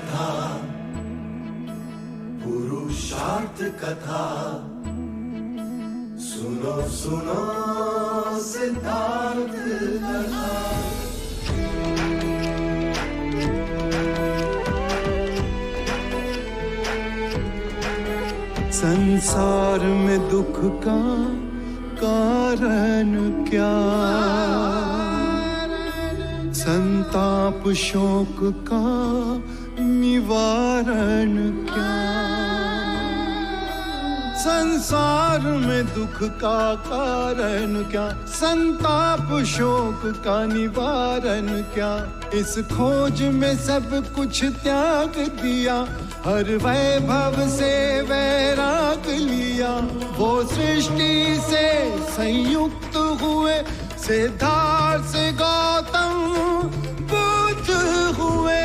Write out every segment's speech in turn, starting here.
कथा, पुरुषार्थ कथा, सुनो सुनो सिद्धार्थ कथा। संसार में दुख का कारण क्या, संताप शोक का निवारण क्या। संसार में दुख का कारण क्या, संताप शोक का निवारण क्या। इस खोज में सब कुछ त्याग दिया, हर वैभव से वैराग लिया। वो सृष्टि से संयुक्त हुए, सिद्धार्थ से गौतम बुद्ध हुए।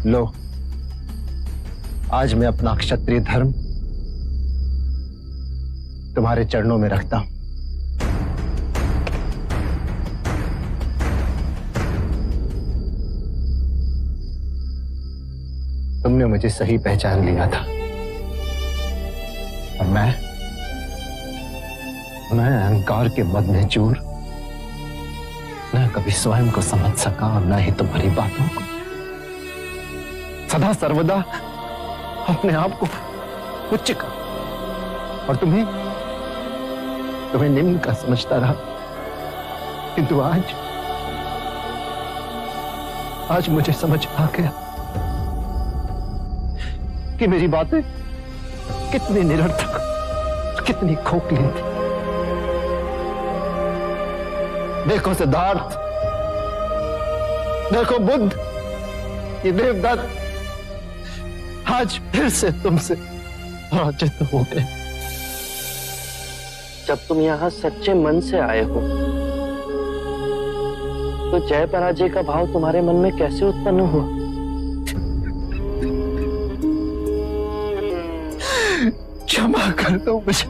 लो, आज मैं अपना क्षत्रिय धर्म तुम्हारे चरणों में रखता हूं। तुमने मुझे सही पहचान लिया था और मैं अहंकार के मद में चूर न कभी स्वयं को समझ सका और न ही तुम्हारी बातों को। सदा सर्वदा अपने आप को उच्च का और तुम्हें निम्न का समझता रहा। किंतु आज मुझे समझ आ गया कि मेरी बातें कितनी निरर्थक, कितनी खोखली थी। देखो सिद्धार्थ, देखो बुद्ध, ये देवदत्त आज फिर से तुमसे पराजित हो गए। जब तुम यहाँ सच्चे मन से आए हो तो जय पराजय का भाव तुम्हारे मन में कैसे उत्पन्न हुआ? क्षमा कर दो मुझे,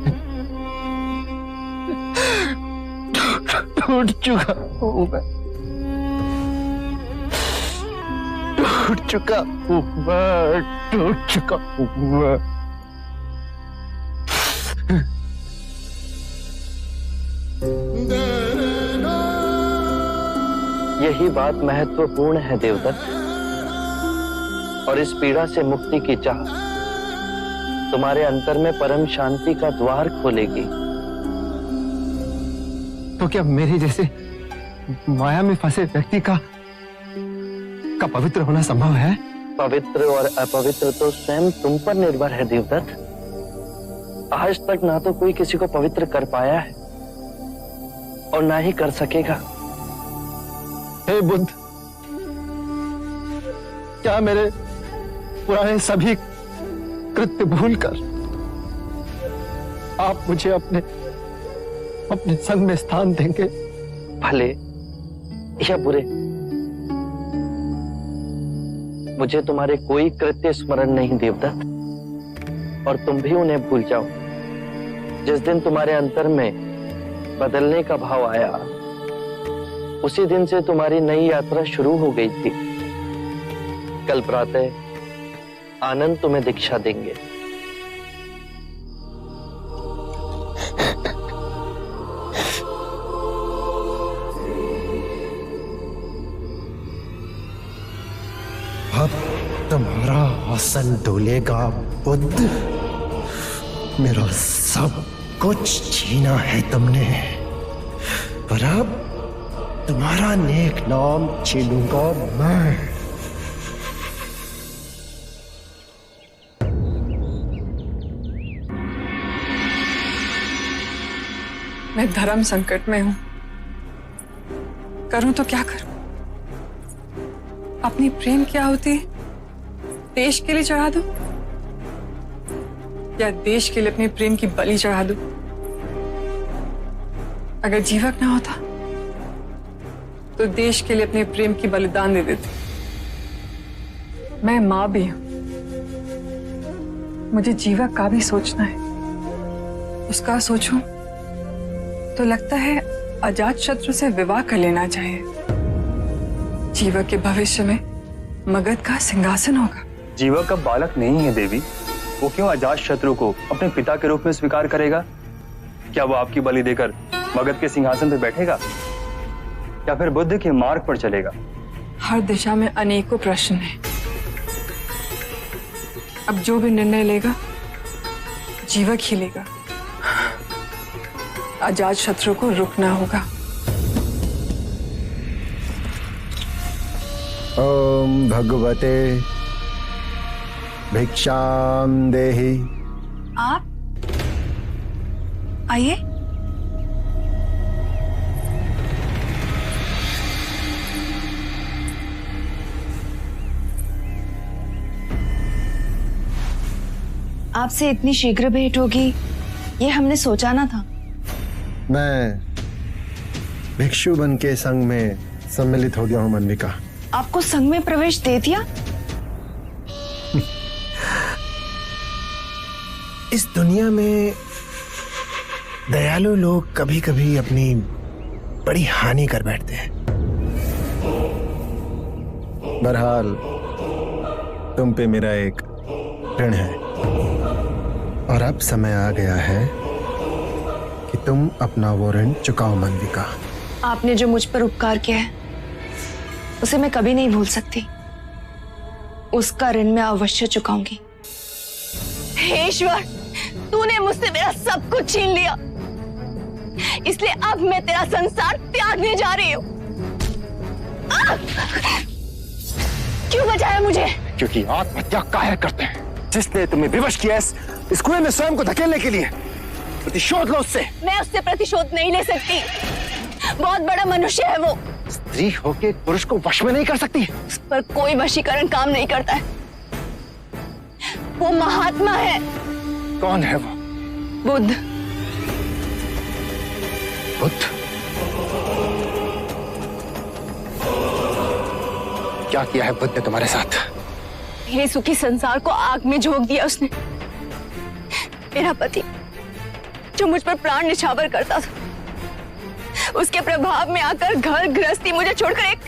टूट चुका हूं मैं, टूट चुका हूं मैं, टूट चुका हूं मैं। यही बात महत्वपूर्ण है देवदत्त, और इस पीड़ा से मुक्ति की चाह तुम्हारे अंतर में परम शांति का द्वार खोलेगी। तो क्या मेरे जैसे माया में फंसे व्यक्ति का पवित्र होना संभव है? पवित्र और अपवित्र तो स्वयं तुम पर निर्भर है देवदत्त। आज तक ना तो कोई किसी को पवित्र कर पाया है और ना ही कर सकेगा। हे बुद्ध, क्या मेरे पुराने सभी कृत्य भूलकर आप मुझे अपने संग में स्थान देंगे? भले या बुरे, मुझे तुम्हारे कोई कृत्य स्मरण नहीं देवदत्त, और तुम भी उन्हें भूल जाओ। जिस दिन तुम्हारे अंतर में बदलने का भाव आया, उसी दिन से तुम्हारी नई यात्रा शुरू हो गई थी। कल प्रातः आनंद तुम्हें दीक्षा देंगे। अब तुम्हारा आसन डोलेगा बुद्ध। मेरा सब कुछ छीना है तुमने, पर अब तुम्हारा नेक नाम छीनूंगा मैं। मैं धर्म संकट में हूं, करूं तो क्या करूं? अपनी प्रेम क्या होती है देश के लिए चढ़ा दूं या देश के लिए अपने प्रेम की बलि चढ़ा दूं? अगर जीवक ना होता तो देश के लिए अपने प्रेम की बलिदान दे देती। मैं मां भी हूं, मुझे जीवक का भी सोचना है। उसका सोचूं तो लगता है अजात शत्रु से विवाह कर लेना चाहिए। जीवक के भविष्य में मगध का सिंहासन होगा। जीवक का बालक नहीं है देवी, वो क्यों अजात शत्रु को अपने पिता के रूप में स्वीकार करेगा? क्या वो आपकी बलि देकर मगध के सिंहासन पर बैठेगा या फिर बुद्ध के मार्ग पर चलेगा? हर दिशा में अनेकों प्रश्न हैं। अब जो भी निर्णय लेगा जीवक ही लेगा। अजात शत्रु को रुकना होगा। ओम भगवते भिक्षाम देहि। आप आइए। आपसे इतनी शीघ्र भेंट होगी ये हमने सोचा ना था। मैं भिक्षु बन के संघ में सम्मिलित हो गया हूं मानविका। आपको संघ में प्रवेश दे दिया? इस दुनिया में दयालु लोग कभी कभी अपनी बड़ी हानि कर बैठते हैं। बहरहाल तुम पे मेरा एक ऋण है और अब समय आ गया है कि तुम अपना वो ऋण चुकाओ मानविका। आपने जो मुझ पर उपकार किया है उसे मैं कभी नहीं भूल सकती। उसका ऋण मैं अवश्य चुकाऊंगी। हे ईश्वर, तूने मुझसे मेरा सब कुछ छीन लिया, इसलिए अब मैं तेरा संसार त्यागने जा रही हूँ। क्यों बचाया मुझे? क्योंकि आत्महत्या काहे करते हैं जिसने तुम्हें विवश किया इस कुएं में स्वयं को धकेलने के लिए। प्रतिशोध लो उससे। मैं उससे प्रतिशोध नहीं ले सकती। बहुत बड़ा मनुष्य है वो। स्त्री होके पुरुष को वश में नहीं कर सकती। उस पर कोई वशीकरण काम नहीं करता है। वो महात्मा है। कौन है वो? बुद्ध। बुद्ध? क्या किया है बुद्ध ने तुम्हारे साथ? मेरे सुखी संसार को आग में झोंक दिया उसने। मेरा पति जो मुझ पर प्राण निछावर करता था, उसके प्रभाव में आकर घर गृहस्थी मुझे छोड़कर एक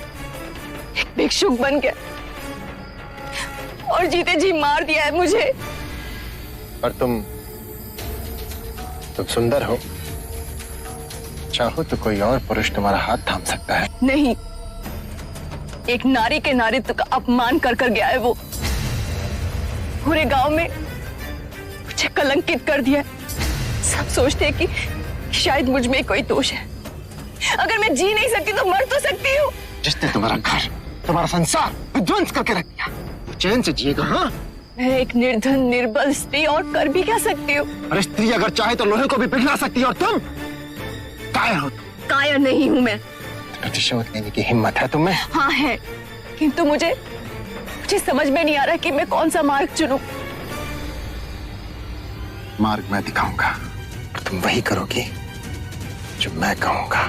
भिक्षुक बन गया और जीते जी मार दिया है मुझे। और तुम सुंदर हो, चाहो तो कोई और पुरुष तुम्हारा हाथ थाम सकता है। नहीं, एक नारी के नारीत्व का अपमान कर कर गया है वो। पूरे गांव में मुझे कलंकित कर दिया। सब सोचते हैं कि शायद मुझ में कोई दोष है। अगर मैं जी नहीं सकती तो मर तो सकती हूँ। जिसने तुम्हारा घर, तुम्हारा संसार विध्वंस करके रख दिया, वो चैन से जिएगा? हाँ, मैं एक निर्धन निर्बल स्त्री और कर भी क्या सकती हूँ? अरे स्त्री अगर चाहे तो लोहे को भी पिघला सकती है, और तुम कायर हो। कायर नहीं हूँ मैं। प्रतिशोध लेने की हिम्मत है तुम्हें? हाँ है, किंतु मुझे समझ में नहीं आ रहा कि मैं कौन सा मार्ग चुनूं। मार्ग मैं दिखाऊंगा और तुम वही करोगी जो मैं कहूंगा।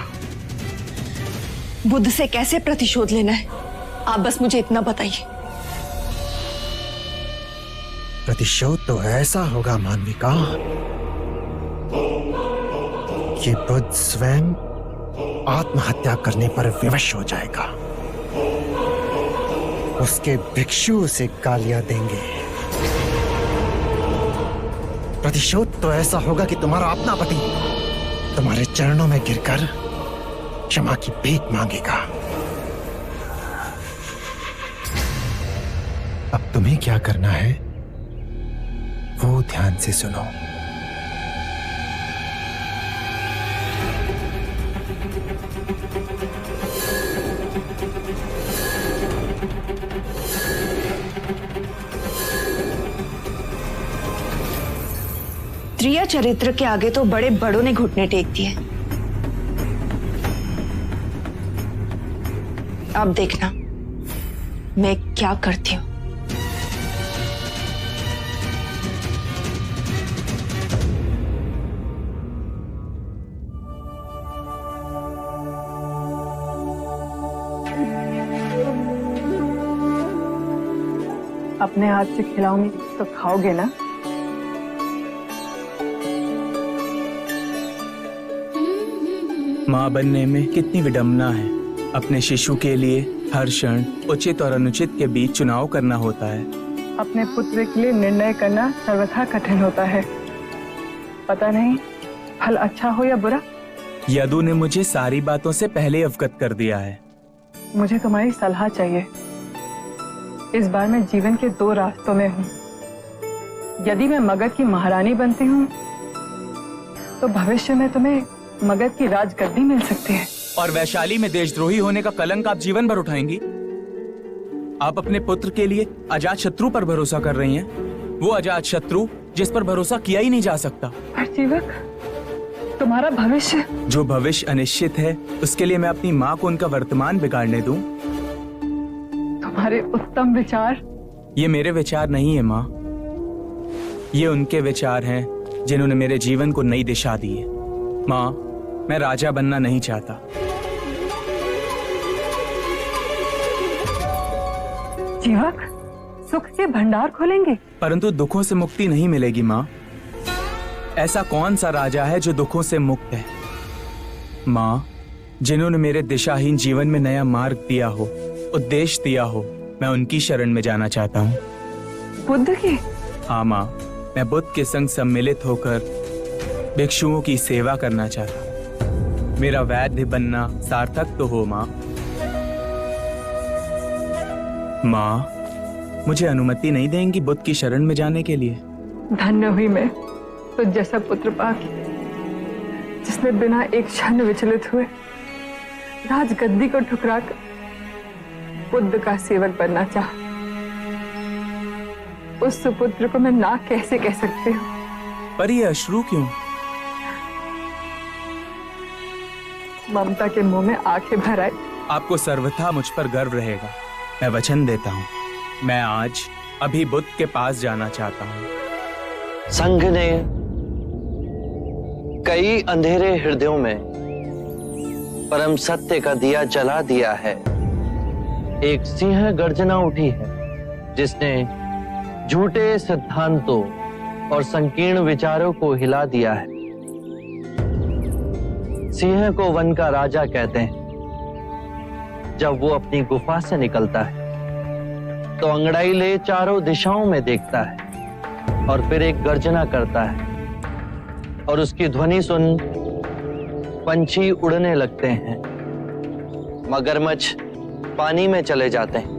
बुद्ध से कैसे प्रतिशोध लेना है, आप बस मुझे इतना बताइए। प्रतिशोध तो ऐसा होगा मानविका कि बुद्ध स्वयं आत्महत्या करने पर विवश हो जाएगा। उसके भिक्षु उसे गालियां देंगे। प्रतिशोध तो ऐसा होगा कि तुम्हारा अपना पति तुम्हारे चरणों में गिरकर क्षमा की भीख मांगेगा। अब तुम्हें क्या करना है वो ध्यान से सुनो। त्रिया चरित्र के आगे तो बड़े बड़ों ने घुटने टेक दिए। अब देखना मैं क्या करती हूँ। अपने हाथ से खिलाऊंगी तो खाओगे ना? माँ बनने में कितनी विडंबना है। अपने शिशु के लिए हर क्षण उचित और अनुचित के बीच चुनाव करना होता है। अपने पुत्र के लिए निर्णय करना सर्वथा कठिन होता है। पता नहीं फल अच्छा हो या बुरा। यदु ने मुझे सारी बातों से पहले अवगत कर दिया है। मुझे तुम्हारी सलाह चाहिए। इस बार मैं जीवन के 2 रास्तों में हूँ। यदि मैं मगध की महारानी बनती हूँ तो भविष्य में तुम्हें मगध की राजगद्दी मिल सकती है। और वैशाली में देशद्रोही होने का कलंक आप जीवन भर उठाएंगी। आप अपने पुत्र के लिए अजात शत्रु पर भरोसा कर रही हैं। वो अजात शत्रु जिस पर भरोसा किया ही नहीं जा सकता। पर जीवक, तुम्हारा भविष्य। जो भविष्य अनिश्चित है उसके लिए मैं अपनी माँ को उनका वर्तमान बिगाड़ने दूं? तुम्हारे उत्तम विचार। ये मेरे विचार नहीं है माँ, ये उनके विचार हैं जिन्होंने मेरे जीवन को नई दिशा दी है। माँ, मैं राजा बनना नहीं चाहता। जीवक, सुख के भंडार खोलेंगे परंतु दुखों से मुक्ति नहीं मिलेगी माँ। ऐसा कौन सा राजा है जो दुखों से मुक्त है? माँ, जिन्होंने मेरे दिशाहीन जीवन में नया मार्ग दिया हो, उद्देश्य दिया हो, मैं उनकी शरण में जाना चाहता हूँ। बुद्ध की? हाँ माँ, मैं बुद्ध के संग सम्मिलित होकर भिक्षुओं की सेवा करना चाहता हूँ। मेरा वैद्य बनना सार्थक तो हो माँ। माँ, मुझे अनुमति नहीं देंगी बुद्ध की शरण में जाने के लिए? धन्य हुई मैं तो जैसा पुत्र पाके जिसने बिना एक क्षण विचलित हुए राजगद्दी को ठुकराकर बुद्ध का सेवक बनना चाहा। उस सुपुत्र को मैं ना कैसे कह सकती हूँ? पर ये अश्रु क्यों? ममता के मुंह में आंखें भर आई। आपको सर्वथा मुझ पर गर्व रहेगा। मैं वचन देता हूँ, मैं आज अभी बुद्ध के पास जाना चाहता हूँ। संघ ने कई अंधेरे हृदयों में परम सत्य का दिया जला दिया है। एक सिंह गर्जना उठी है जिसने झूठे सिद्धांतों और संकीर्ण विचारों को हिला दिया है। सिंह को वन का राजा कहते हैं। जब वो अपनी गुफा से निकलता है तो अंगड़ाई ले चारों दिशाओं में देखता है और फिर एक गर्जना करता है और उसकी ध्वनि सुन पंछी उड़ने लगते हैं, मगरमच्छ पानी में चले जाते हैं।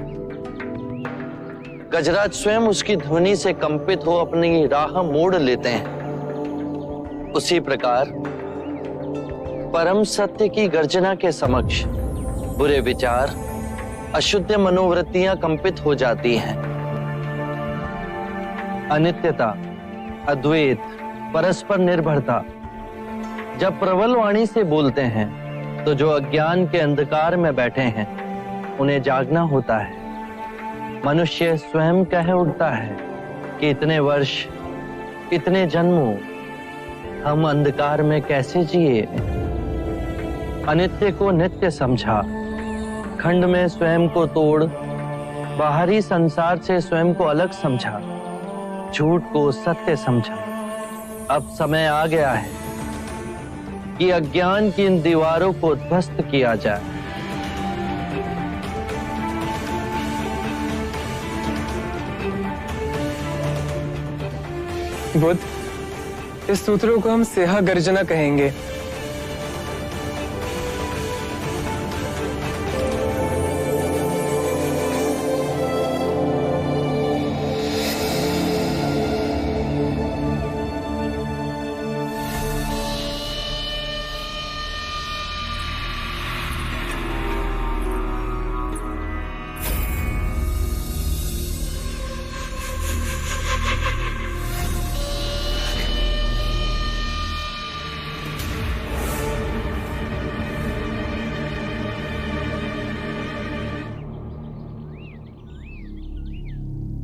गजराज स्वयं उसकी ध्वनि से कंपित हो अपनी राह मोड़ लेते हैं। उसी प्रकार परम सत्य की गर्जना के समक्ष बुरे विचार, अशुद्ध मनोवृत्तियां कंपित हो जाती हैं। अनित्यता, अद्वैत, परस्पर निर्भरता जब प्रबल वाणी से बोलते हैं तो जो अज्ञान के अंधकार में बैठे हैं उन्हें जागना होता है। मनुष्य स्वयं कह उठता है कि इतने वर्ष, इतने जन्मों हम अंधकार में कैसे जिए। अनित्य को नित्य समझा, खंड में स्वयं को तोड़, बाहरी संसार से स्वयं को अलग समझा, झूठ को सत्य समझा। अब समय आ गया है कि अज्ञान की इन दीवारों को ध्वस्त किया जाए। बुद्ध, इस सूत्रों को हम सेहा गर्जना कहेंगे।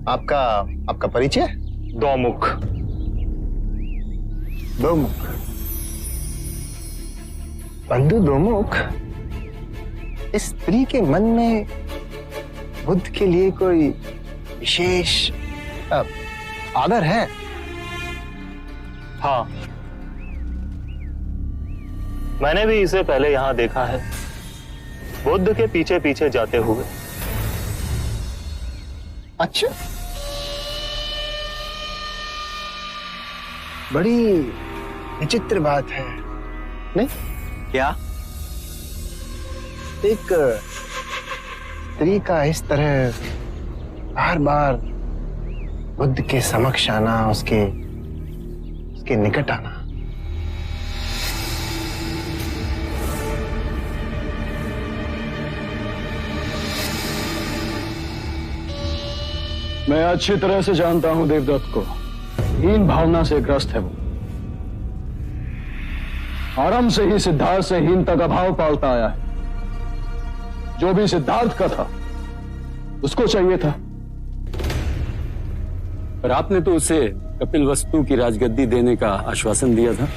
आपका परिचय? दौमुख। दोमुख। बंधु दोमुख, इस स्त्री के मन में बुद्ध के लिए कोई विशेष आदर है? हाँ, मैंने भी इसे पहले यहां देखा है, बुद्ध के पीछे पीछे जाते हुए। अच्छा, बड़ी विचित्र बात है, नहीं? क्या? एक स्त्री का इस तरह बार बार बुद्ध के समक्ष आना, उसके निकट आना। मैं अच्छी तरह से जानता हूं देवदत्त को। हीन भावना से ग्रस्त है वो। आरंभ से ही सिद्धार्थ से हीनता का भाव पालता आया है। जो भी सिद्धार्थ का था उसको चाहिए था। पर आपने तो उसे कपिलवस्तु की राजगद्दी देने का आश्वासन दिया था।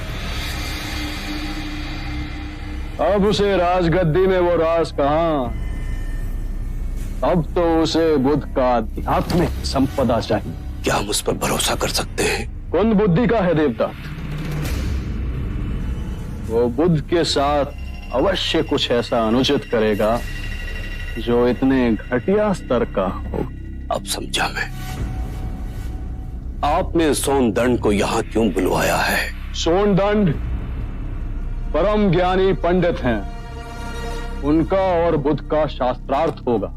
अब उसे राजगद्दी में वो राज कहां, अब तो उसे बुद्ध का आध्यात्मिक संपदा चाहिए। क्या हम उस पर भरोसा कर सकते हैं? कुंद बुद्धि का है देवदत्त। वो बुद्ध के साथ अवश्य कुछ ऐसा अनुचित करेगा जो इतने घटिया स्तर का हो। अब समझा मैं। आपने सोनदंड को यहां क्यों बुलवाया है? सोनदंड परम ज्ञानी पंडित हैं। उनका और बुद्ध का शास्त्रार्थ होगा,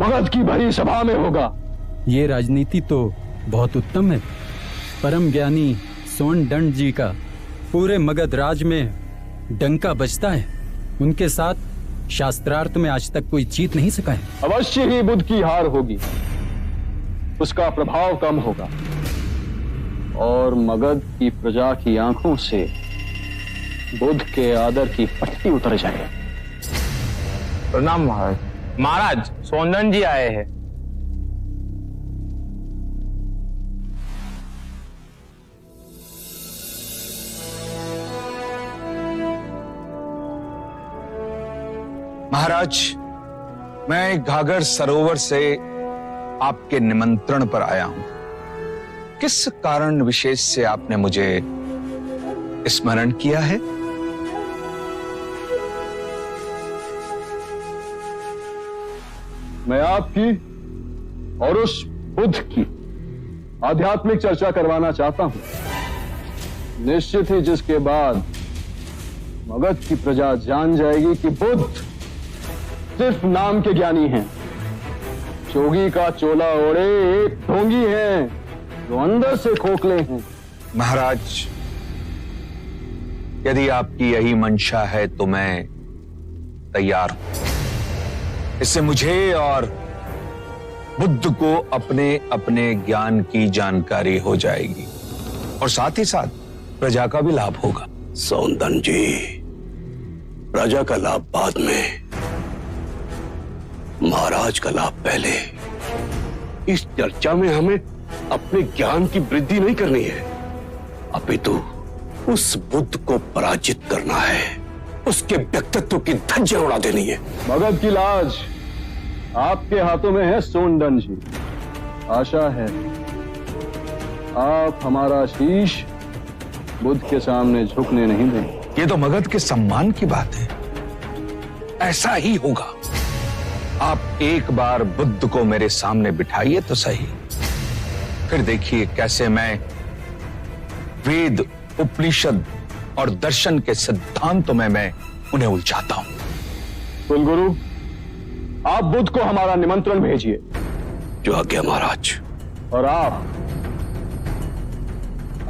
मगध की भरी सभा में होगा। ये राजनीति तो बहुत उत्तम है। परम ज्ञानी सोनदंड जी का पूरे मगध राज में डंका बजता है। उनके साथ शास्त्रार्थ में आज तक कोई जीत नहीं सका है। अवश्य ही बुद्ध की हार होगी, उसका प्रभाव कम होगा और मगध की प्रजा की आंखों से बुद्ध के आदर की पट्टी उतर जाए। प्रणाम महाराज। महाराज, सोनदंड जी आए हैं। महाराज, मैं घाघर सरोवर से आपके निमंत्रण पर आया हूं। किस कारण विशेष से आपने मुझे स्मरण किया है? मैं आपकी और उस बुद्ध की आध्यात्मिक चर्चा करवाना चाहता हूं। निश्चित ही जिसके बाद मगध की प्रजा जान जाएगी कि बुद्ध सिर्फ नाम के ज्ञानी हैं, जोगी का चोला ओढ़े एक ढोंगी हैं जो अंदर से खोखले हैं। महाराज, यदि आपकी यही मंशा है तो मैं तैयार हूं। इससे मुझे और बुद्ध को अपने अपने ज्ञान की जानकारी हो जाएगी और साथ ही साथ प्रजा का भी लाभ होगा। सोनदंड जी, प्रजा का लाभ बाद में, महाराज का लाभ पहले। इस चर्चा में हमें अपने ज्ञान की वृद्धि नहीं करनी है, अपितु उस बुद्ध को पराजित करना है, उसके व्यक्तित्व की धज्जियां उड़ा देनी है। मगध की लाज आपके हाथों में है सोनदंड जी। आशा है आप हमारा शीश बुद्ध के सामने झुकने नहीं देंगे। ये तो मगध के सम्मान की बात है। ऐसा ही होगा। आप एक बार बुद्ध को मेरे सामने बिठाइए तो सही, फिर देखिए कैसे मैं वेद, उपनिषद और दर्शन के सिद्धांतों में मैं उन्हें उलझाता हूं। कुलगुरु, आप बुद्ध को हमारा निमंत्रण भेजिए। जो आज्ञा महाराज। और आप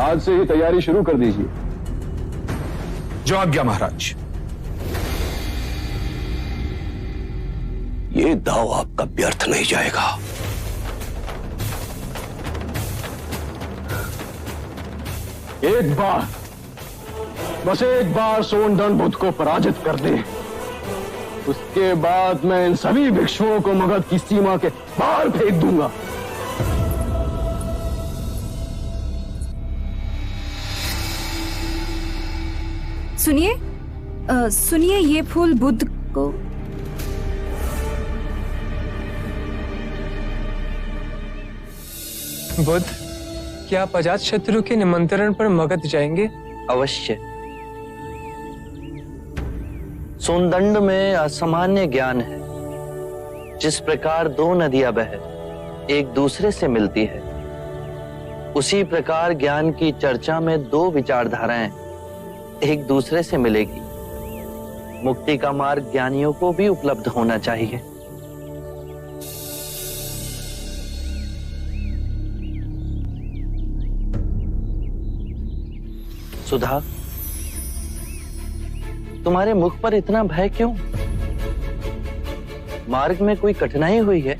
आज से ही तैयारी शुरू कर दीजिए। जो आज्ञा महाराज। ये दाव आपका व्यर्थ नहीं जाएगा। एक बार, बस एक बार सोनदंड बुद्ध को पराजित कर दे, उसके बाद मैं इन सभी भिक्षुओं को मगध की सीमा के बाहर फेंक दूंगा। सुनिए, ये फूल बुद्ध को। बुद्ध, क्या आप अजात शत्रु के निमंत्रण पर मगध जाएंगे? अवश्य। सोनदंड में असामान्य ज्ञान है। जिस प्रकार दो नदियां बह एक दूसरे से मिलती है, उसी प्रकार ज्ञान की चर्चा में दो विचारधाराएं एक दूसरे से मिलेगी। मुक्ति का मार्ग ज्ञानियों को भी उपलब्ध होना चाहिए। सुधा, तुम्हारे मुख पर इतना भय क्यों? मार्ग में कोई कठिनाई हुई है?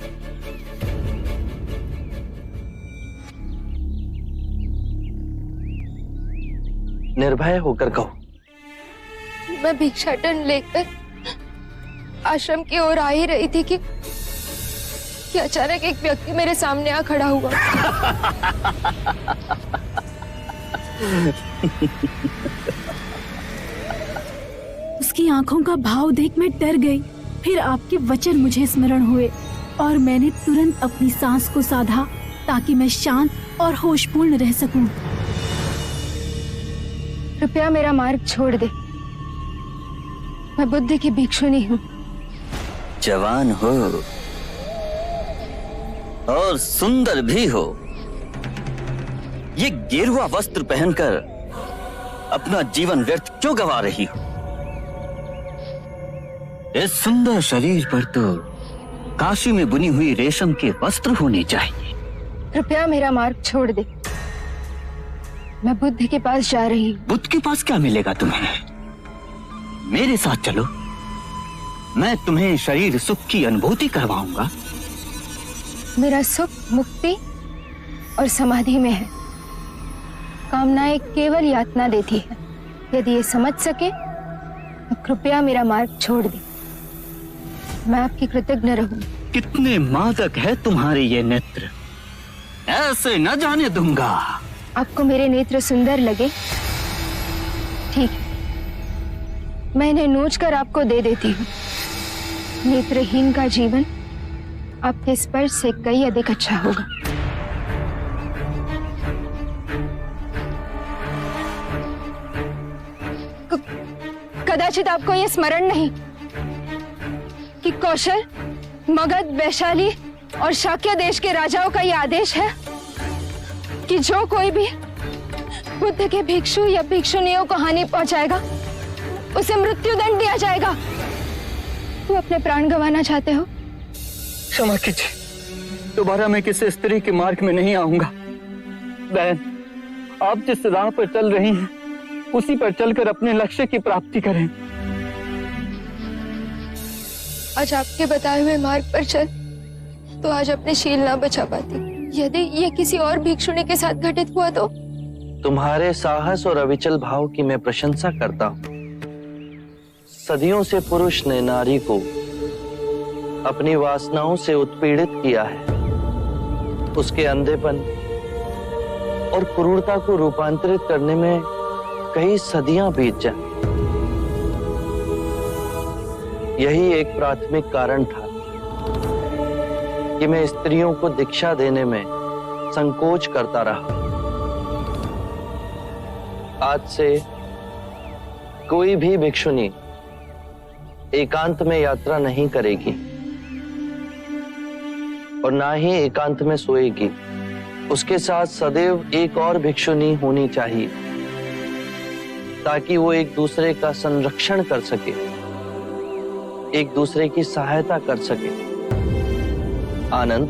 निर्भय होकर कहो। मैं भिक्षाटन लेकर आश्रम की ओर आ ही रही थी कि अचानक एक व्यक्ति मेरे सामने आ खड़ा हुआ। उसकी आंखों का भाव देख मैं डर गई। फिर आपके वचन मुझे स्मरण हुए और मैंने तुरंत अपनी सांस को साधा ताकि मैं शांत और होशपूर्ण रह सकूं। कृपया मेरा मार्ग छोड़ दे। मैं बुद्ध की भिक्षुनी हूँ। जवान हो और सुंदर भी हो, ये गेरुआ वस्त्र पहनकर अपना जीवन व्यर्थ क्यों गंवा रही हो? इस सुंदर शरीर पर तो काशी में बुनी हुई रेशम के वस्त्र होने चाहिए। कृपया मेरा मार्ग छोड़ दे। मैं बुद्ध के पास जा रही हूँ। बुद्ध के पास क्या मिलेगा तुम्हें? मेरे साथ चलो, मैं तुम्हें शरीर सुख की अनुभूति करवाऊंगा। मेरा सुख मुक्ति और समाधि में है। कामनाएं केवल यातना देती है। यदि ये समझ सके तो कृपया मेरा मार्ग छोड़ दे। मैं आपकी कृतज्ञ रहूं। कितने मादक है तुम्हारे ये नेत्र, ऐसे न जाने दूंगा। आपको मेरे नेत्र सुंदर लगे? ठीक है, मैं इन्हें नोच कर आपको दे देती हूँ। नेत्रहीन का जीवन आपके स्पर्श से कई अधिक अच्छा होगा। कदाचित आपको यह स्मरण नहीं कि कौशल, मगध, वैशाली और शाक्य देश के राजाओं का यह आदेश है कि जो कोई भी बुद्ध के भिक्षु या भिक्षुनियों को हानि पहुंचाएगा उसे मृत्यु दंड दिया जाएगा। तुम अपने प्राण गंवाना चाहते हो? क्षमा कीजिए, दोबारा मैं किसी स्त्री के मार्ग में नहीं आऊंगा। बहन, आप जिस राह पर चल रही हैं, उसी पर चलकर अपने लक्ष्य की प्राप्ति करें। आज आपके बताए हुए मार्ग पर चल तो आज अपने शील ना बचा पाती। यदि यह किसी और भिक्षुणी के साथ घटित हुआ तो? तुम्हारे साहस और अविचल भाव की मैं प्रशंसा करता हूँ। सदियों से पुरुष ने नारी को अपनी वासनाओं से उत्पीड़ित किया है। उसके अंधेपन और क्रूरता को रूपांतरित करने में कई सदियां बीत जाएं। यही एक प्राथमिक कारण था कि मैं स्त्रियों को दीक्षा देने में संकोच करता रहा। आज से कोई भी भिक्षुनी एकांत में यात्रा नहीं करेगी और ना ही एकांत में सोएगी। उसके साथ सदैव एक और भिक्षुनी होनी चाहिए ताकि वो एक दूसरे का संरक्षण कर सके, एक दूसरे की सहायता कर सके। आनंद,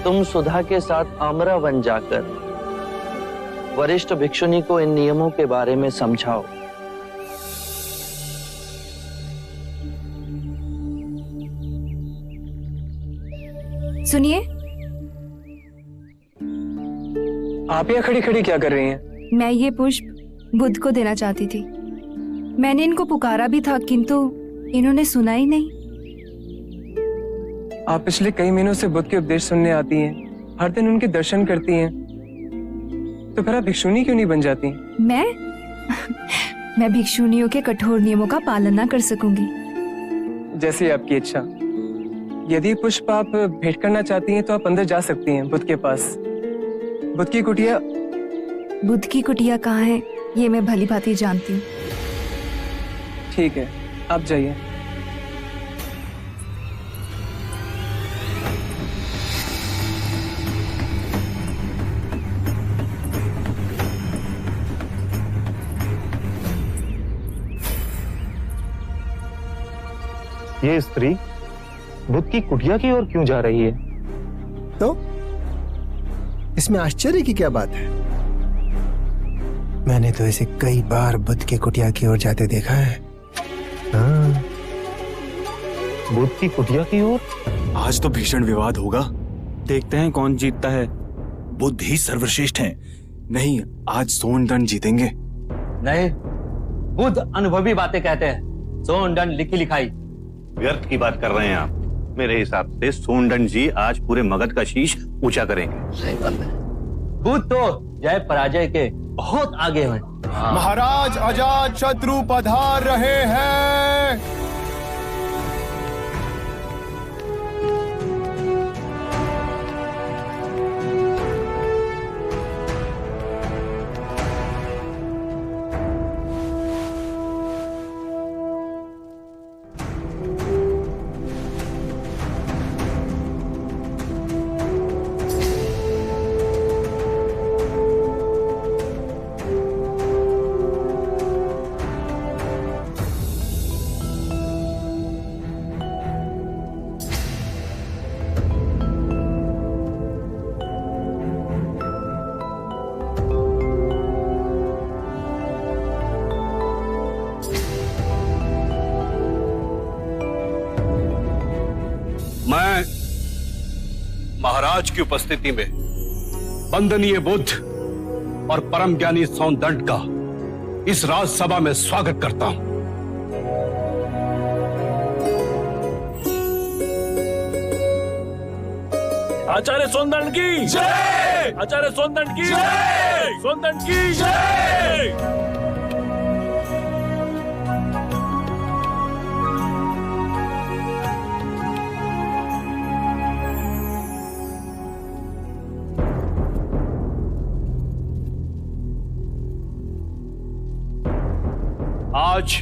तुम सुधा के साथ आमरा वन जाकर वरिष्ठ भिक्षुनी को इन नियमों के बारे में समझाओ। सुनिए, आप यहाँ खड़ी खड़ी क्या कर रही हैं? मैं ये पुष्प बुद्ध को देना चाहती थी। मैंने इनको पुकारा भी था किंतु इन्होंने सुना ही नहीं। आप पिछले कई महीनों से बुद्ध के उपदेश सुनने आती हैं, हर दिन उनके दर्शन करती हैं, तो फिर आप भिक्षुनी क्यों नहीं बन जाती? मैं भिक्षुनियों के कठोर नियमों का पालन ना कर सकूंगी। जैसे आपकी इच्छा। यदि पुष्प आप भेंट करना चाहती हैं तो आप अंदर जा सकती हैं बुद्ध के पास। बुद्ध की कुटिया कहाँ है ये मैं भली भांति जानती हूँ। ठीक है, आप जाइए। ये स्त्री बुद्ध की कुटिया की ओर क्यों जा रही है? तो इसमें आश्चर्य की क्या बात है? मैंने तो इसे कई बार बुद्ध के कुटिया की ओर जाते देखा है। हाँ। बुद्ध की कुटिया की ओर? आज तो भीषण विवाद होगा। देखते हैं कौन जीतता है। बुद्ध ही सर्वश्रेष्ठ हैं। नहीं, आज सोनदंड जीतेंगे। नहीं, बुद्ध अनुभवी बातें कहते हैं। सोनदंड लिखी लिखाई। व्यर्थ की बात कर रहे हैं आप। मेरे हिसाब से सोनदंड जी आज पूरे मगध का शीश ऊंचा करेंगे। सही बात है। बुद्ध तो जय पराजय के बहुत आगे हैं। महाराज अजात शत्रु पधार रहे हैं। मैं महाराज की उपस्थिति में वंदनीय बुद्ध और परम ज्ञानी सोनदंड का इस राजसभा में स्वागत करता हूं। आचार्य सोनदंड की जय! आचार्य सोनदंड की जय! सोनदंड की जय! आज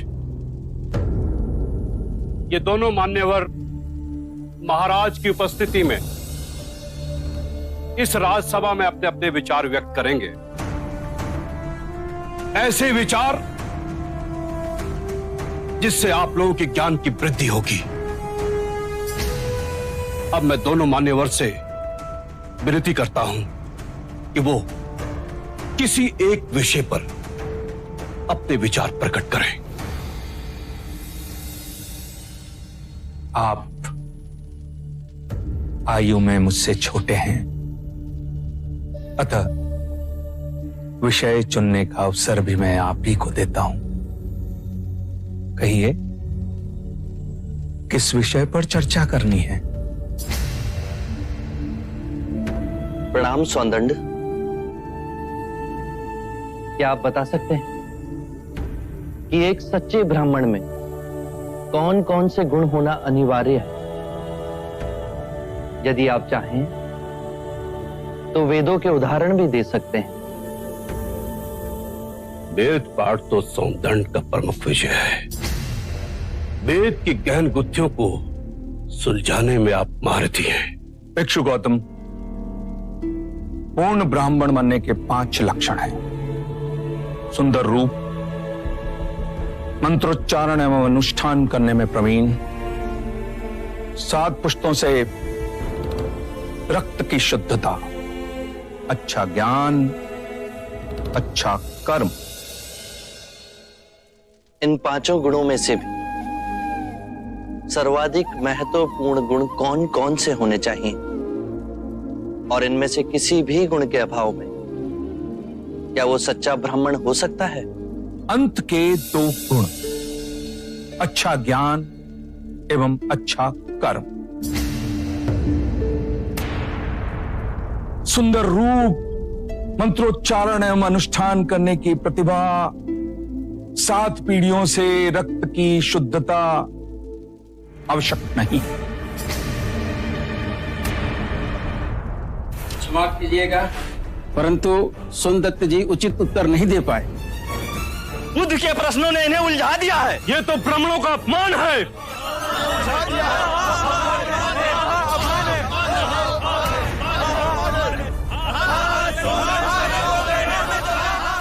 ये दोनों मान्यवर महाराज की उपस्थिति में इस राजसभा में अपने अपने विचार व्यक्त करेंगे। ऐसे विचार जिससे आप लोगों के ज्ञान की वृद्धि होगी। अब मैं दोनों मान्यवर से विनती करता हूं कि वो किसी एक विषय पर अपने विचार प्रकट करें। आप आयु में मुझसे छोटे हैं, अतः विषय चुनने का अवसर भी मैं आप ही को देता हूं। कहिए, किस विषय पर चर्चा करनी है? प्रणाम सोनदंड। क्या आप बता सकते हैं कि एक सच्चे ब्राह्मण में कौन कौन से गुण होना अनिवार्य है? यदि आप चाहें तो वेदों के उदाहरण भी दे सकते हैं। वेद पाठ तो सोनदंड का प्रमुख विषय है। वेद की गहन गुत्थियों को सुलझाने में आप महारथी हैं। भिक्षु गौतम, पूर्ण ब्राह्मण बनने के 5 लक्षण हैं। सुंदर रूप, मंत्रोच्चारण एवं अनुष्ठान करने में प्रवीण, 7 पुष्टों से रक्त की शुद्धता, अच्छा ज्ञान, अच्छा कर्म। इन 5 गुणों में से भी सर्वाधिक महत्वपूर्ण गुण कौन कौन से होने चाहिए? और इनमें से किसी भी गुण के अभाव में क्या वो सच्चा ब्राह्मण हो सकता है? अंत के 2 गुण, अच्छा ज्ञान एवं अच्छा कर्म। सुंदर रूप, मंत्रोच्चारण एवं अनुष्ठान करने की प्रतिभा, 7 पीढ़ियों से रक्त की शुद्धता आवश्यक नहीं। क्षमा कीजिएगा, परंतु सोनदत्त जी उचित उत्तर नहीं दे पाए। बुद्ध के प्रश्नों ने इन्हें उलझा दिया है। ये तो ब्राह्मणों का अपमान है।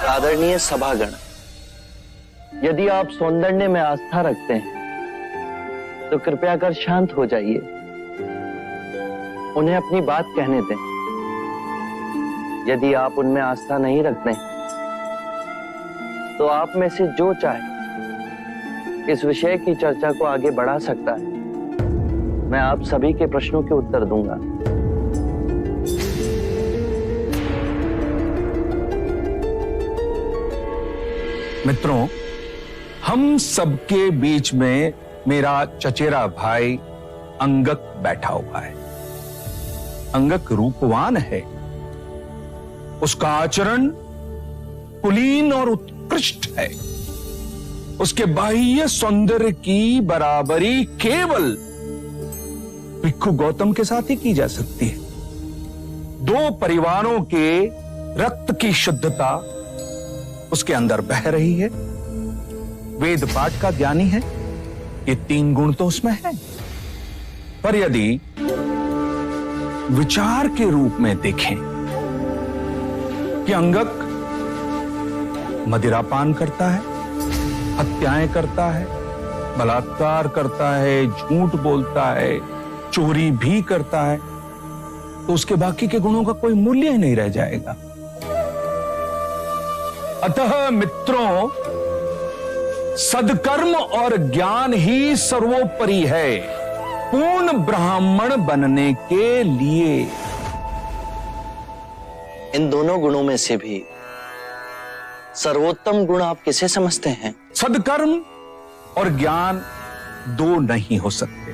आदरणीय सभागण, यदि आप सौंदर्य में आस्था रखते हैं तो कृपया कर शांत हो जाइए, उन्हें अपनी बात कहने दें। यदि आप उनमें आस्था नहीं रखते तो आप में से जो चाहे इस विषय की चर्चा को आगे बढ़ा सकता है। मैं आप सभी के प्रश्नों के उत्तर दूंगा। मित्रों, हम सबके बीच में मेरा चचेरा भाई अंगक बैठा हुआ है। अंगक रूपवान है, उसका आचरण कुलीन और उत्कृष्ट है। उसके बाह्य सौंदर्य की बराबरी केवल भिक्षु गौतम के साथ ही की जा सकती है। 2 परिवारों के रक्त की शुद्धता उसके अंदर बह रही है, वेद पाठ का ज्ञानी है, ये 3 गुण तो उसमें है। पर यदि विचार के रूप में देखें कि अंगक मदिरापान करता है, हत्याएं करता है, बलात्कार करता है, झूठ बोलता है, चोरी भी करता है, तो उसके बाकी के गुणों का कोई मूल्य ही नहीं रह जाएगा। अतः मित्रों, सदकर्म और ज्ञान ही सर्वोपरि है पूर्ण ब्राह्मण बनने के लिए। इन दोनों गुणों में से भी सर्वोत्तम गुण आप किसे समझते हैं? सदकर्म और ज्ञान 2 नहीं हो सकते।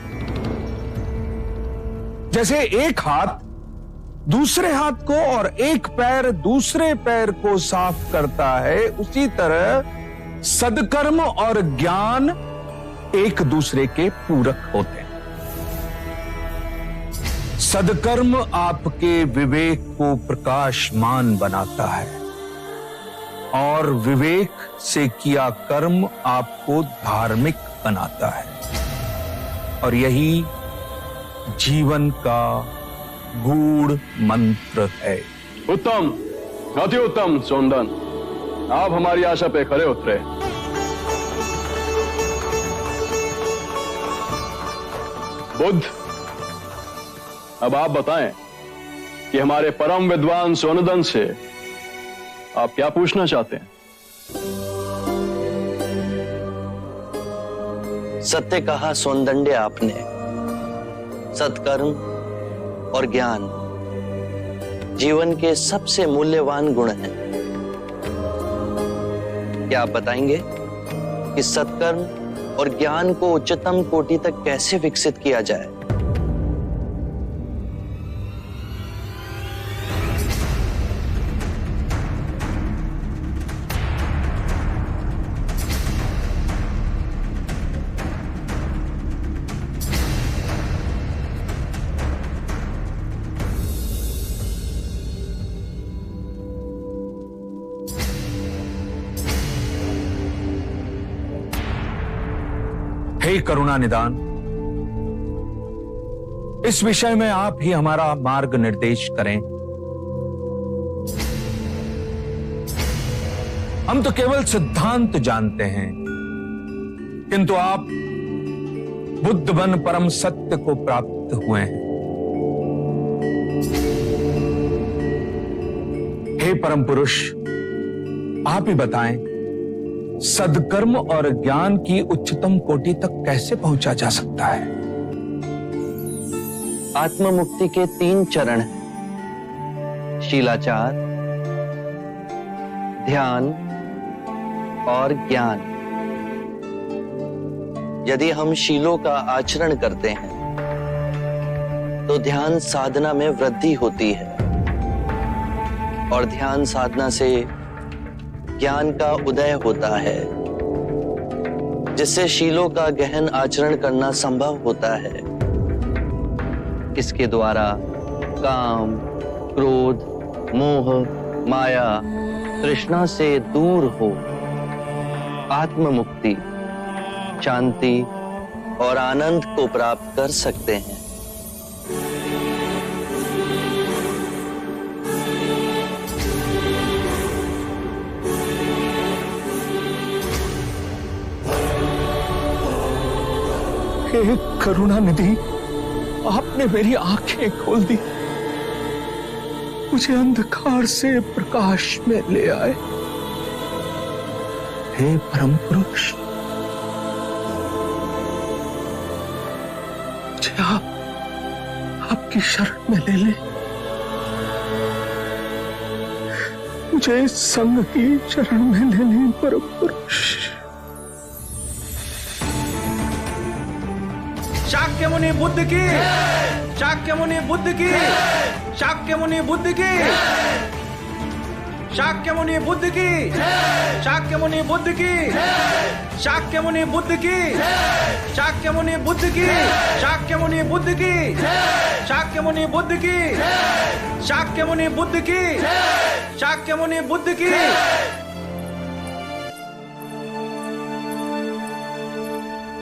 जैसे एक हाथ दूसरे हाथ को और एक पैर दूसरे पैर को साफ करता है, उसी तरह सदकर्म और ज्ञान एक दूसरे के पूरक होते हैं। सदकर्म आपके विवेक को प्रकाशमान बनाता है और विवेक से किया कर्म आपको धार्मिक बनाता है, और यही जीवन का गूढ़ मंत्र है। उत्तम, अति उत्तम सोनदन, आप हमारी आशा पे खरे उतरे। बुद्ध, अब आप बताएं कि हमारे परम विद्वान सोनदन से आप क्या पूछना चाहते हैं? सत्य कहा सौंदर्य आपने। सत्कर्म और ज्ञान जीवन के सबसे मूल्यवान गुण हैं। क्या आप बताएंगे कि सत्कर्म और ज्ञान को उच्चतम कोटि तक कैसे विकसित किया जाए? हे करुणा निदान, इस विषय में आप ही हमारा मार्ग निर्देश करें। हम तो केवल सिद्धांत जानते हैं, किंतु आप बुद्ध बन परम सत्य को प्राप्त हुए हैं। हे परम पुरुष, आप ही बताएं, सदकर्म और ज्ञान की उच्चतम कोटि तक कैसे पहुंचा जा सकता है? आत्म मुक्ति के 3 चरण हैं: शीलाचार, ध्यान और ज्ञान। यदि हम शीलों का आचरण करते हैं तो ध्यान साधना में वृद्धि होती है और ध्यान साधना से ज्ञान का उदय होता है, जिससे शीलों का गहन आचरण करना संभव होता है। इसके द्वारा काम, क्रोध, मोह, माया, तृष्णा से दूर हो आत्म मुक्ति, शांति और आनंद को प्राप्त कर सकते हैं। हे करुणा निधि, आपने मेरी आंखें खोल दी, मुझे अंधकार से प्रकाश में ले आए। हे परम पुरुष, मुझे आपकी शरण में ले ले, मुझे संग की शरण में ले ले परम पुरुष। शाक्य मुनि बुद्ध की, शाक्य मुनि बुद्ध की, शाक्य मुनि बुद्ध की, शाक्य मुनि बुद्ध की, शाक्य मुनि बुद्ध की, शाक्य मुनि बुद्ध की, शाक्य मुनि बुद्ध की, शाक्य मुनि बुद्ध की, शाक्य मुनि बुद्ध की, शाक्य मुनि बुद्ध की, शाक्य मुनि बुद्ध की।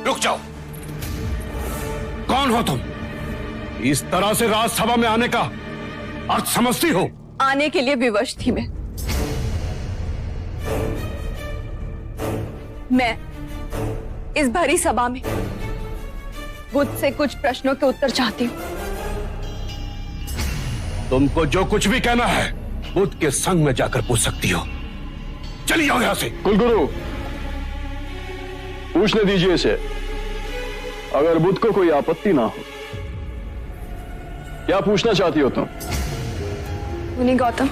रुक जाओ, कौन हो तुम? इस तरह से राजसभा में आने का अर्थ समझती हो? आने के लिए विवश थी मैं इस भरी सभा में बुद्ध से कुछ प्रश्नों के उत्तर चाहती हूँ। तुमको जो कुछ भी कहना है बुद्ध के संग में जाकर पूछ सकती हो। चली जाओ यहां से। कुलगुरु, पूछने दीजिए इसे, अगर बुद्ध को कोई आपत्ति ना हो। क्या पूछना चाहती हो तुम? मुनि गौतम,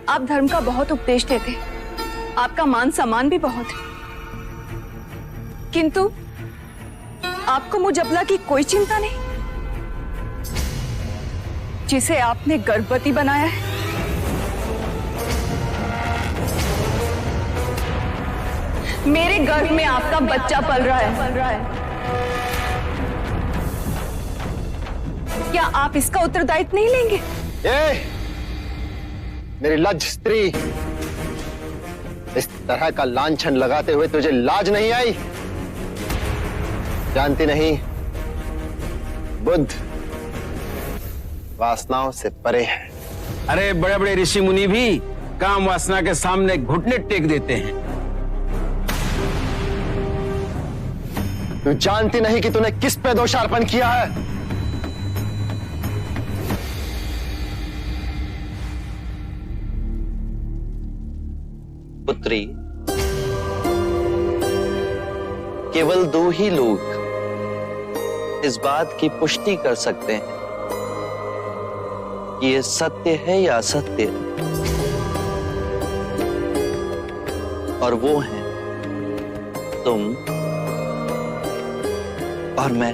आप धर्म का बहुत उपदेश देते, आपका मान सम्मान भी बहुत है, किंतु आपको मुझ अबला की कोई चिंता नहीं, जिसे आपने गर्भवती बनाया है। मेरे गर्भ में आपका बच्चा पल रहा है। क्या आप इसका उत्तरदायित्व नहीं लेंगे? मेरी लज्ज स्त्री, इस तरह का लांछन लगाते हुए तुझे लाज नहीं आई? जानती नहीं, बुद्ध वासनाओं से परे है। अरे बड़े बड़े ऋषि मुनि भी काम वासना के सामने घुटने टेक देते हैं। तू जानती नहीं कि तूने किस पे दोषारोपण किया है? पुत्री, केवल दो ही लोग इस बात की पुष्टि कर सकते हैं कि ये सत्य है या असत्य, और वो हैं तुम और मैं।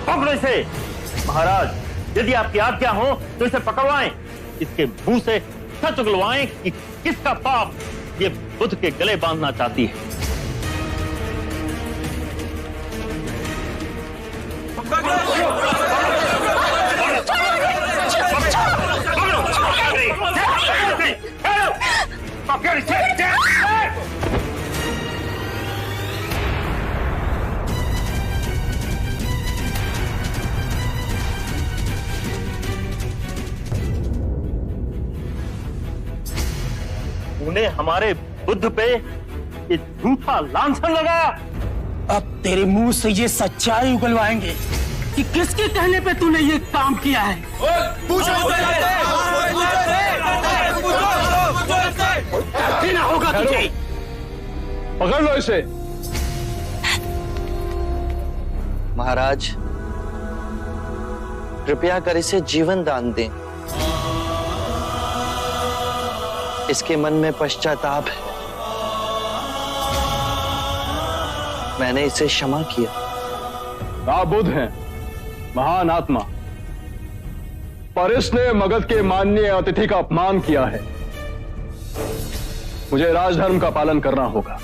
पकड़ो इसे। महाराज, यदि आपकी आज्ञा हो तो इसे पकड़वाएं, इसके मुंह से सच उगलवाएं कि किसका पाप ये बुद्ध के गले बांधना चाहती है। तूने हमारे बुद्ध पे ये झूठा लांछन लगाया। अब तेरे मुंह से ये सच्चाई उगलवाएंगे कि किसके कहने पे तूने ये काम किया है। ना होगा तुझे। पकड़ लो इसे। महाराज, कृपया कर इसे जीवन दान दें। इसके मन में पश्चाताप है। मैंने इसे क्षमा किया। आप बुद्ध हैं, महान आत्मा, पर इसने मगध के माननीय अतिथि का अपमान किया है। मुझे राजधर्म का पालन करना होगा।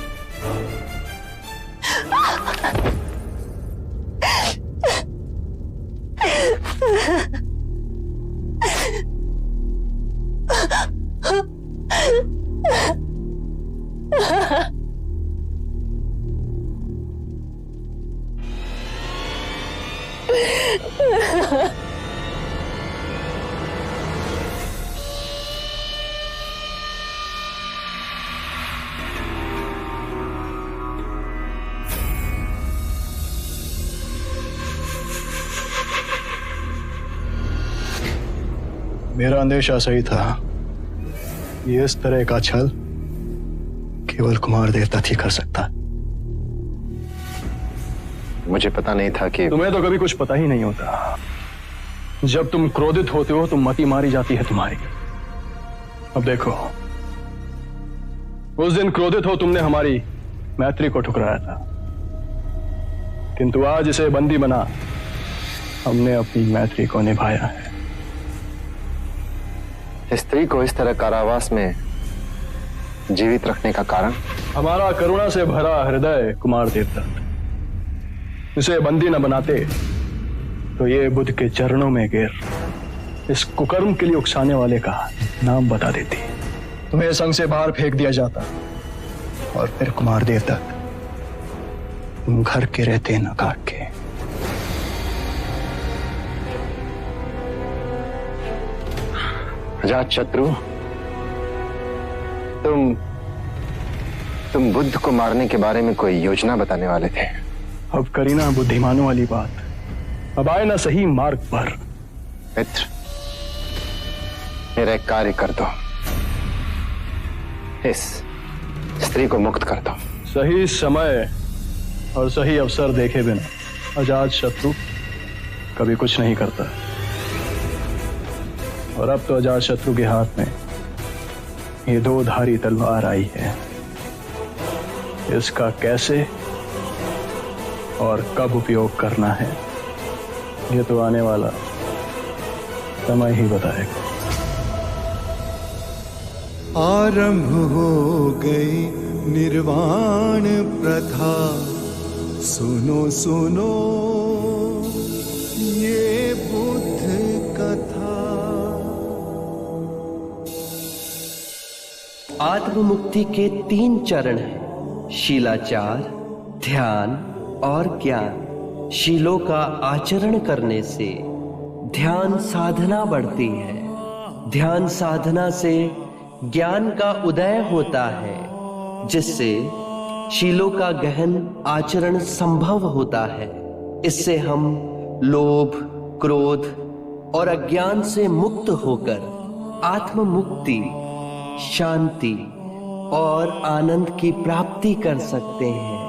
मेरा अंदेशा सही था। ये इस तरह का छल केवल कुमार देवता ही कर सकता। मुझे पता नहीं था कि तुम्हें तो कभी कुछ पता ही नहीं होता। जब तुम क्रोधित होते हो तो मति मारी जाती है तुम्हारी। अब देखो, उस दिन क्रोधित हो तुमने हमारी मैत्री को ठुकराया था, किंतु आज इसे बंदी बना हमने अपनी मैत्री को निभाया है। स्त्री को इस तरह कारावास में जीवित रखने का कारण? हमारा करुणा से भरा हृदय कुमार देवता। इसे बंदी न बनाते तो ये बुद्ध के चरणों में गिर इस कुकर्म के लिए उकसाने वाले का नाम बता देती। तुम्हें संग से बाहर फेंक दिया जाता और फिर कुमार देवता तुम घर के रहते न काट के। अजात शत्रु, तुम बुद्ध को मारने के बारे में कोई योजना बताने वाले थे। अब करी ना बुद्धिमानों वाली बात। अब आए ना सही मार्ग पर। मित्र, मेरा एक कार्य कर दो। इस स्त्री को मुक्त कर दो। सही समय और सही अवसर देखे बिना अजात शत्रु कभी कुछ नहीं करता। और अब तो अजात शत्रु के हाथ में ये दो धारी तलवार आई है। इसका कैसे और कब उपयोग करना है ये तो आने वाला समय ही बताएगा। आरंभ हो गई निर्वाण प्रथा, सुनो सुनो ये बुद्ध कथा। आत्ममुक्ति के 3 चरण हैं: शीलाचार, ध्यान और ज्ञान। शीलों का आचरण करने से ध्यान साधना बढ़ती है। ध्यान साधना से ज्ञान का उदय होता है, जिससे शीलों का गहन आचरण संभव होता है। इससे हम लोभ, क्रोध और अज्ञान से मुक्त होकर आत्म मुक्ति, शांति और आनंद की प्राप्ति कर सकते हैं।